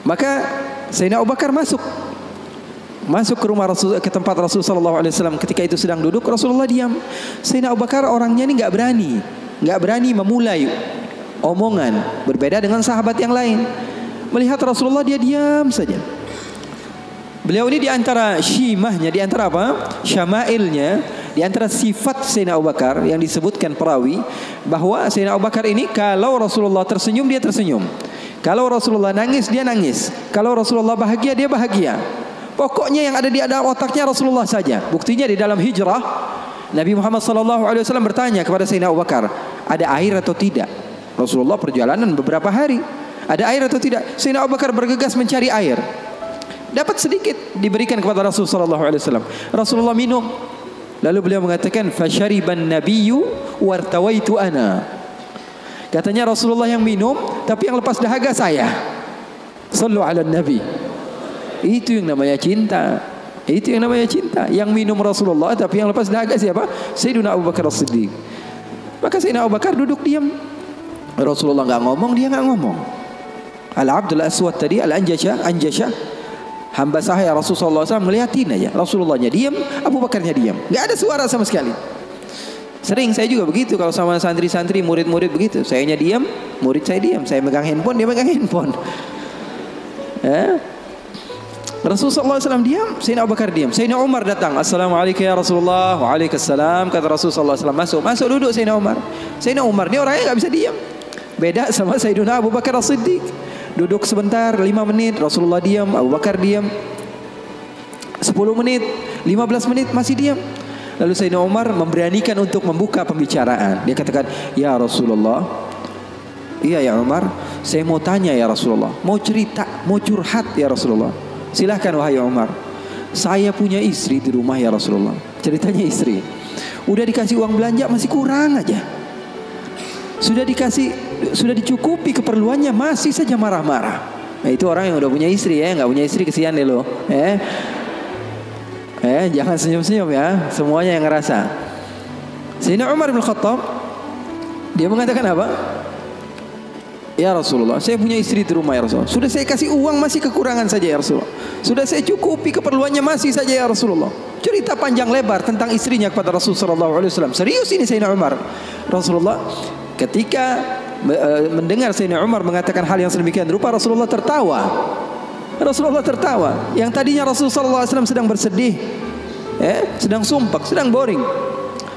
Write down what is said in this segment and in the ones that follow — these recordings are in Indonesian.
Maka Sayyidina Abu Bakar masuk ke rumah Rasul, ke tempat Rasul sallallahu alaihi wasallam. Ketika itu sedang duduk, Rasulullah diam. Sayyidina Abu Bakar orangnya ini enggak berani memulai omongan, berbeda dengan sahabat yang lain. Melihat Rasulullah dia diam saja. Beliau ini di antara syimahnya, di antara apa? Syama'ilnya, di antara sifat Sayyidina Abu Bakar yang disebutkan perawi bahwa Sayyidina Abu Bakar ini kalau Rasulullah tersenyum dia tersenyum. Kalau Rasulullah nangis dia nangis. Kalau Rasulullah bahagia dia bahagia. Pokoknya yang ada di dalam otaknya Rasulullah saja. Buktinya di dalam hijrah Nabi Muhammad SAW bertanya kepada Sayyidina Abu Bakar, ada air atau tidak? Rasulullah perjalanan beberapa hari, ada air atau tidak? Sayyidina Abu Bakar bergegas mencari air. Dapat sedikit diberikan kepada Rasulullah SAW. Rasulullah minum. Lalu beliau mengatakan, "Fasyariban nabiyyu wartawaitu ana." Katanya Rasulullah yang minum, tapi yang lepas dahaga saya. Sallu ala nabi. Itu yang namanya cinta. Itu yang namanya cinta. Yang minum Rasulullah, tapi yang lepas dahaga siapa? Sayyidina Abu Bakar As-Siddiq. Maka Sayyidina Abu Bakar duduk diam. Rasulullah enggak ngomong, dia enggak ngomong. Al-Abdul Aswad tadi, Anjasha, hamba sahaya Rasulullah SAW melihatin aja. Rasulullahnya diam, Abu Bakarnya diam. Enggak ada suara sama sekali. Sering saya juga begitu kalau sama santri-santri, murid-murid begitu. Sayanya diam, murid saya diam. Saya megang handphone, dia megang handphone. Rasulullah SAW diam, Sayyidina Abu Bakar diam. Sayyidina Umar datang, "Assalamualaikum ya Rasulullah." Waalaikumsalam. Kata Rasulullah SAW, masuk duduk Sayyidina Umar. Sayyidina Umar ini orangnya enggak bisa diam. Beda sama Sayyidina Abu Bakar As-Siddiq. Duduk sebentar, 5 menit, Rasulullah diam, Abu Bakar diam. 10 menit, 15 menit masih diam. Lalu Sayyidina Umar memberanikan untuk membuka pembicaraan. Dia katakan, "Ya Rasulullah." "Iya ya Umar, saya mau tanya ya Rasulullah. Mau cerita, mau curhat ya Rasulullah." "Silahkan wahai Umar." "Saya punya istri di rumah ya Rasulullah." Ceritanya istri. Udah dikasih uang belanja masih kurang aja. Sudah dicukupi keperluannya masih saja marah-marah. Nah itu orang yang udah punya istri ya. Nggak punya istri kesian deh lo. Jangan senyum-senyum ya. Semuanya yang ngerasa. Sayyidina Umar bin Khattab, dia mengatakan apa? "Ya Rasulullah, saya punya istri di rumah ya Rasulullah. Sudah saya kasih uang masih kekurangan saja ya Rasulullah. Sudah saya cukupi keperluannya masih saja ya Rasulullah." Cerita panjang lebar tentang istrinya kepada Rasulullah SAW. Serius ini Sayyidina Umar. Rasulullah ketika mendengar Sayyidina Umar mengatakan hal yang sedemikian rupa, Rasulullah tertawa. Rasulullah tertawa. Yang tadinya Rasulullah SAW sedang bersedih, sedang sumpah, sedang boring.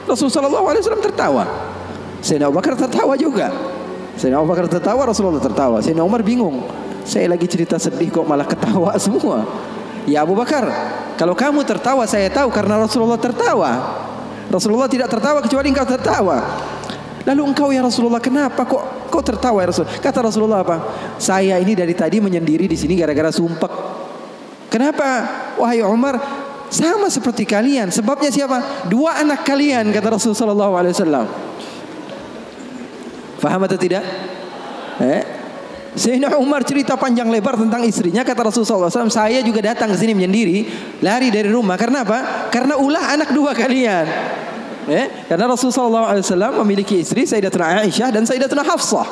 Rasulullah SAW tertawa. Sayyidina Abu Bakar tertawa juga. Sayyidina Abu Bakar tertawa, Rasulullah tertawa. Sayyidina Umar bingung. Saya lagi cerita sedih kok malah ketawa semua. "Ya Abu Bakar, kalau kamu tertawa saya tahu karena Rasulullah tertawa. Rasulullah tidak tertawa kecuali engkau tertawa. Lalu engkau ya Rasulullah kenapa kok tertawa ya Rasul?" Kata Rasulullah apa? "Saya ini dari tadi menyendiri di sini gara-gara sumpek." "Kenapa wahai Umar?" "Sama seperti kalian. Sebabnya siapa? 2 anak kalian," kata Rasulullah SAW. Faham atau tidak? Sayyidina Umar cerita panjang lebar tentang istrinya. Kata Rasulullah SAW, "Saya juga datang ke sini menyendiri, lari dari rumah. Karena apa? Karena ulah anak 2 kalian." Karena Rasulullah SAW memiliki istri Sayyidatuna Aisyah dan Sayyidatuna Hafsah,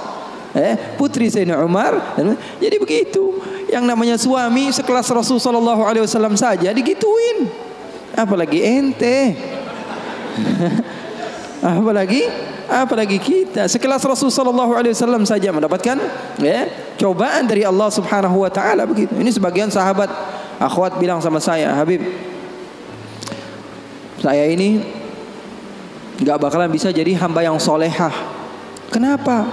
putri Sayyidina Umar. Jadi begitu. Yang namanya suami sekelas Rasulullah SAW saja digituin, apalagi ente. apalagi kita sekelas Rasulullah SAW saja mendapatkan cobaan dari Allah Subhanahu Wa Taala begitu. Ini sebagian sahabat akhwat bilang sama saya, "Habib, saya ini gak bakalan bisa jadi hamba yang solehah." "Kenapa?"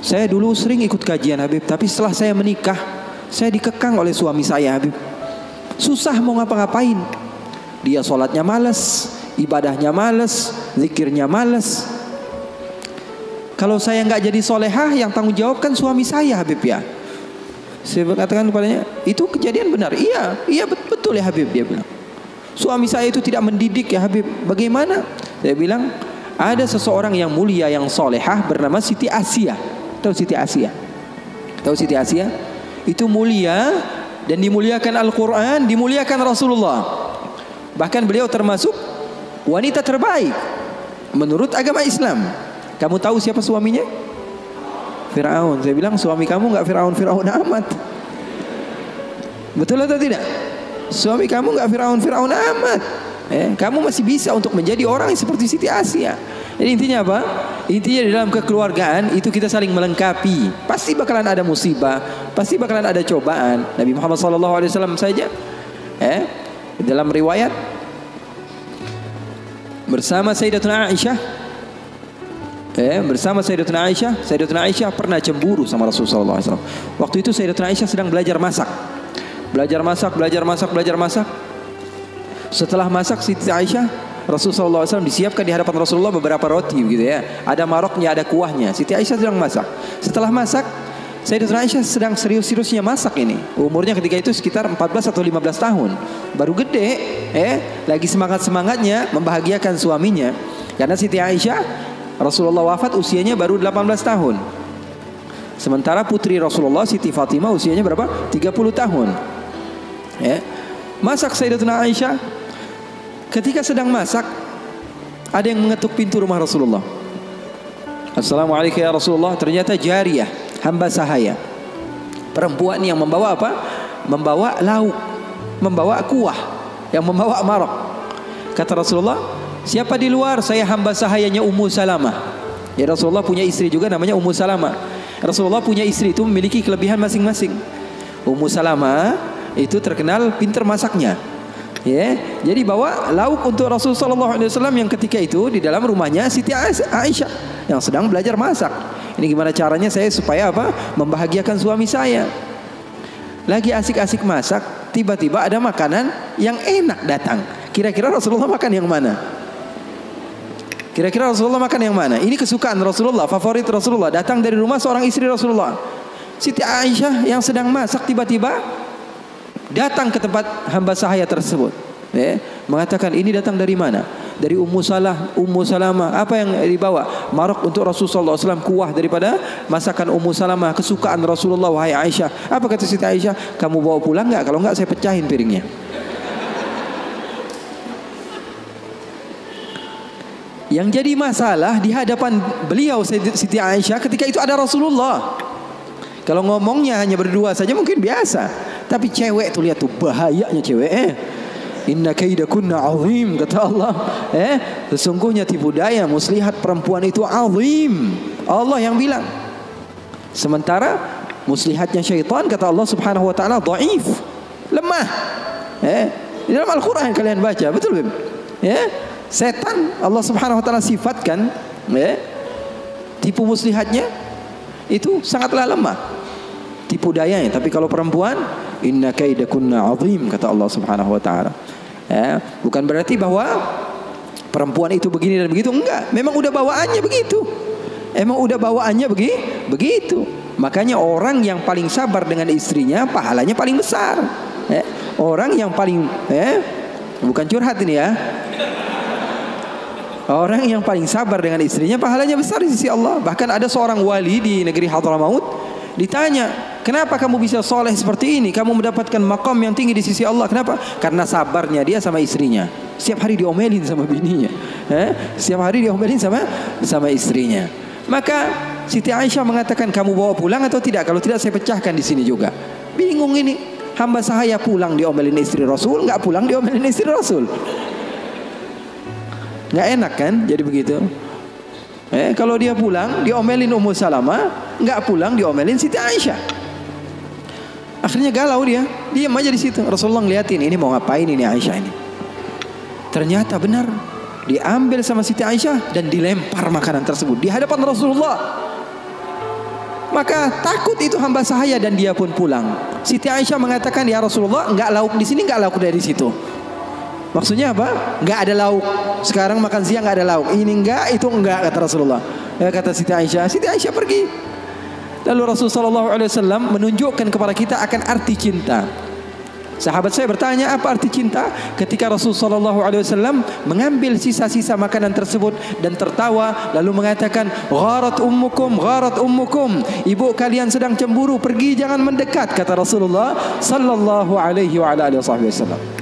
"Saya dulu sering ikut kajian Habib, tapi setelah saya menikah saya dikekang oleh suami saya Habib. Susah mau ngapa-ngapain. Dia sholatnya malas, ibadahnya malas, zikirnya malas. Kalau saya gak jadi solehah, yang tanggung jawab kan suami saya Habib ya." Saya katakan kepadanya, "Itu kejadian benar?" Iya betul ya Habib." Dia bilang, "Suami saya itu tidak mendidik ya Habib." "Bagaimana?" Saya bilang, "Ada seseorang yang mulia yang solehah bernama Siti Asia." Tahu Siti Asia? Tahu Siti Asia? Itu mulia dan dimuliakan Al-Quran, dimuliakan Rasulullah. Bahkan beliau termasuk wanita terbaik menurut agama Islam. Kamu tahu siapa suaminya? Fir'aun. Saya bilang, "Suami kamu nggak Fir'aun amat." Betul atau tidak? Suami kamu nggak Firaun amat. Kamu masih bisa untuk menjadi orang yang seperti Siti Asia. Jadi intinya apa? Intinya di dalam kekeluargaan itu kita saling melengkapi. Pasti bakalan ada musibah, pasti bakalan ada cobaan. Nabi Muhammad SAW saja, dalam riwayat bersama Sayyidatuna Aisyah, Sayyidatuna Aisyah pernah cemburu sama Rasulullah SAW. Waktu itu Sayyidatuna Aisyah sedang belajar masak. Setelah masak Siti Aisyah, Rasulullah SAW disiapkan di hadapan Rasulullah beberapa roti gitu ya. Ada maroknya, ada kuahnya. Siti Aisyah sedang masak. Setelah masak, Sayyidatuna Aisyah sedang serius-seriusnya masak ini. Umurnya ketika itu sekitar 14 atau 15 tahun. Baru gede, lagi semangat-semangatnya membahagiakan suaminya. Karena Siti Aisyah, Rasulullah wafat usianya baru 18 tahun. Sementara putri Rasulullah Siti Fatimah usianya berapa? 30 tahun. Masak Sayyidatuna Aisyah. Ketika sedang masak, ada yang mengetuk pintu rumah Rasulullah. Assalamualaikum ya Rasulullah. Ternyata jariyah, hamba sahaya, perempuan yang membawa apa? Membawa lauk, membawa kuah, yang membawa marok. Kata Rasulullah, siapa di luar? Saya hamba sahayanya Ummu Salamah. Ya, Rasulullah punya istri juga namanya Ummu Salamah. Rasulullah punya istri itu memiliki kelebihan masing-masing. Ummu Salamah itu terkenal pintar masaknya. Jadi bawa lauk untuk Rasulullah SAW yang ketika itu di dalam rumahnya Siti Aisyah yang sedang belajar masak. Ini gimana caranya saya supaya apa? Membahagiakan suami saya. Lagi asik-asik masak, tiba-tiba ada makanan yang enak datang. Kira-kira Rasulullah makan yang mana? Kira-kira Rasulullah makan yang mana? Ini kesukaan Rasulullah, favorit Rasulullah. Datang dari rumah seorang istri Rasulullah. Siti Aisyah yang sedang masak tiba-tiba datang ke tempat hamba sahaya tersebut, mengatakan ini datang dari mana? Dari Ummu Salamah. Apa yang dibawa? Marok untuk Rasulullah SAW, kuah daripada masakan Ummu Salamah, kesukaan Rasulullah. Wahai Aisyah, apa kata Siti Aisyah? Kamu bawa pulang nggak? Kalau nggak saya pecahin piringnya. Yang jadi masalah di hadapan beliau Siti Aisyah ketika itu ada Rasulullah. Kalau ngomongnya hanya berdua saja mungkin biasa. Tapi cewek tuh, lihat tuh bahayanya cewek. Inna kaidakunna azim, kata Allah. Sesungguhnya tipu daya muslihat perempuan itu azim. Allah yang bilang. Sementara muslihatnya syaitan, kata Allah Subhanahu wa taala, dhaif, lemah. Di dalam Al-Qur'an kalian baca, betul belum? Setan Allah Subhanahu wa taala sifatkan tipu muslihatnya itu sangatlah lemah, tipu dayanya. Tapi kalau perempuan, inna kaidakunna azim, kata Allah Subhanahu wa taala. Bukan berarti bahwa perempuan itu begini dan begitu, enggak. Memang udah bawaannya begitu. Begitu. Makanya orang yang paling sabar dengan istrinya pahalanya paling besar. Orang yang paling bukan curhat ini ya. Orang yang paling sabar dengan istrinya pahalanya besar di sisi Allah. Bahkan ada seorang wali di negeri Hadramaut ditanya, kenapa kamu bisa soleh seperti ini? Kamu mendapatkan maqam yang tinggi di sisi Allah. Kenapa? Karena sabarnya dia sama istrinya. Setiap hari diomelin sama bininya, setiap hari diomelin sama istrinya. Maka Siti Aisyah mengatakan, kamu bawa pulang atau tidak? Kalau tidak saya pecahkan di sini juga. Bingung ini, hamba sahaya pulang diomelin istri Rasul, nggak pulang diomelin istri Rasul. Nggak enak kan jadi begitu. Kalau dia pulang diomelin Ummu Salamah, nggak pulang diomelin Siti Aisyah. Akhirnya galau dia, diam aja di situ. Rasulullah ngeliatin, ini mau ngapain ini Aisyah ini. Ternyata benar, diambil sama Siti Aisyah dan dilempar makanan tersebut di hadapan Rasulullah. Maka takut itu hamba sahaya dan dia pun pulang. Siti Aisyah mengatakan, ya Rasulullah, nggak lauk di sini, nggak lauk dari situ. Maksudnya apa? Nggak ada lauk. Sekarang makan siang nggak ada lauk. Ini enggak, itu enggak, kata Rasulullah. Kata Siti Aisyah. Siti Aisyah pergi. Lalu Rasulullah SAW menunjukkan kepada kita akan arti cinta. Sahabat saya bertanya, apa arti cinta? Ketika Rasulullah SAW mengambil sisa-sisa makanan tersebut dan tertawa, lalu mengatakan, gharat ummukum, ibu kalian sedang cemburu, pergi jangan mendekat, kata Rasulullah Sallallahu Alaihi Wasallam.